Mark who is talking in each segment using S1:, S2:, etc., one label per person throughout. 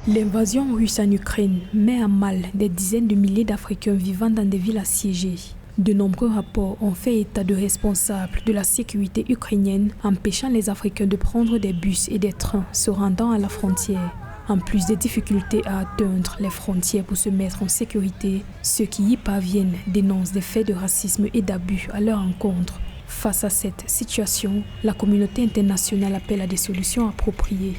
S1: L'invasion russe en Ukraine met à mal des dizaines de milliers d'Africains vivant dans des villes assiégées. De nombreux rapports ont fait état de responsables de la sécurité ukrainienne empêchant les Africains de prendre des bus et des trains se rendant à la frontière. En plus des difficultés à atteindre les frontières pour se mettre en sécurité, ceux qui y parviennent dénoncent des faits de racisme et d'abus à leur encontre. Face à cette situation, la communauté internationale appelle à des solutions appropriées.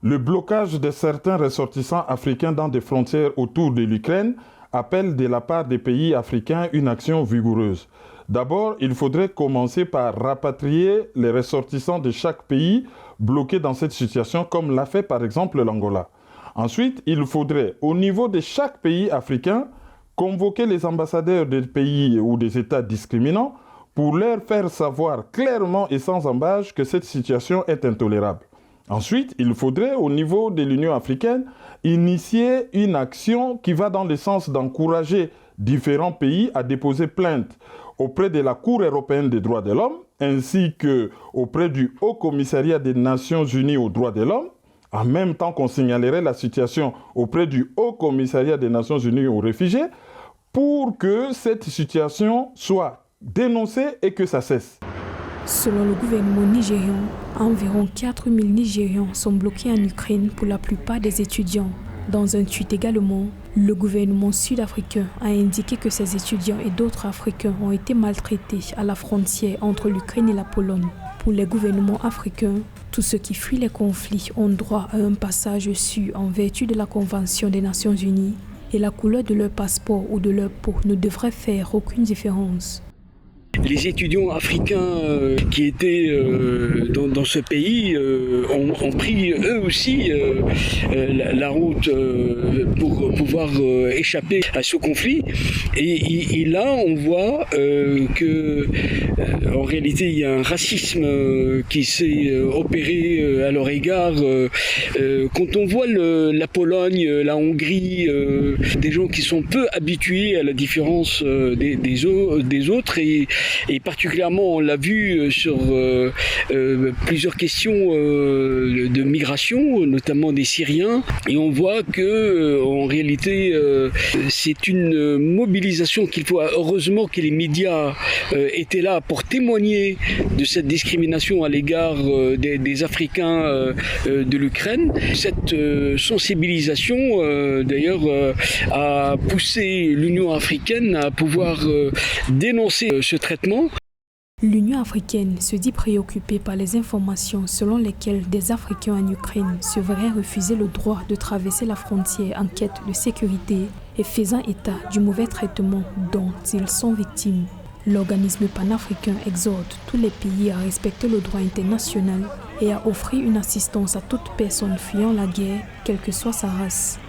S2: Le blocage de certains ressortissants africains dans des frontières autour de l'Ukraine appelle de la part des pays africains une action vigoureuse. D'abord, il faudrait commencer par rapatrier les ressortissants de chaque pays bloqués dans cette situation, comme l'a fait par exemple l'Angola. Ensuite, il faudrait, au niveau de chaque pays africain, convoquer les ambassadeurs des pays ou des États discriminants pour leur faire savoir clairement et sans ambages que cette situation est intolérable. Ensuite, il faudrait, au niveau de l'Union africaine, initier une action qui va dans le sens d'encourager différents pays à déposer plainte auprès de la Cour européenne des droits de l'homme, ainsi qu'auprès du Haut Commissariat des Nations Unies aux droits de l'homme, en même temps qu'on signalerait la situation auprès du Haut Commissariat des Nations Unies aux réfugiés, pour que cette situation soit dénoncée et que ça cesse.
S1: Selon le gouvernement nigérian, environ 4000 Nigérians sont bloqués en Ukraine pour la plupart des étudiants. Dans un tweet également, le gouvernement sud-africain a indiqué que ces étudiants et d'autres Africains ont été maltraités à la frontière entre l'Ukraine et la Pologne. Pour les gouvernements africains, tous ceux qui fuient les conflits ont droit à un passage sûr en vertu de la Convention des Nations Unies et la couleur de leur passeport ou de leur peau ne devrait faire aucune différence.
S3: Les étudiants africains qui étaient dans ce pays ont pris eux aussi la route pour pouvoir échapper à ce conflit. Et là, on voit qu'en réalité, il y a un racisme qui s'est opéré à leur égard. Quand on voit la Pologne, la Hongrie, des gens qui sont peu habitués à la différence des autres et particulièrement, on l'a vu sur plusieurs questions de migration, notamment des Syriens. Et on voit que, en réalité, c'est une mobilisation qu'il faut. Heureusement que les médias étaient là pour témoigner de cette discrimination à l'égard des Africains de l'Ukraine. Cette sensibilisation, d'ailleurs, a poussé l'Union africaine à pouvoir dénoncer ce traitement.
S1: L'Union africaine se dit préoccupée par les informations selon lesquelles des Africains en Ukraine se verraient refuser le droit de traverser la frontière en quête de sécurité et faisant état du mauvais traitement dont ils sont victimes. L'organisme panafricain exhorte tous les pays à respecter le droit international et à offrir une assistance à toute personne fuyant la guerre, quelle que soit sa race.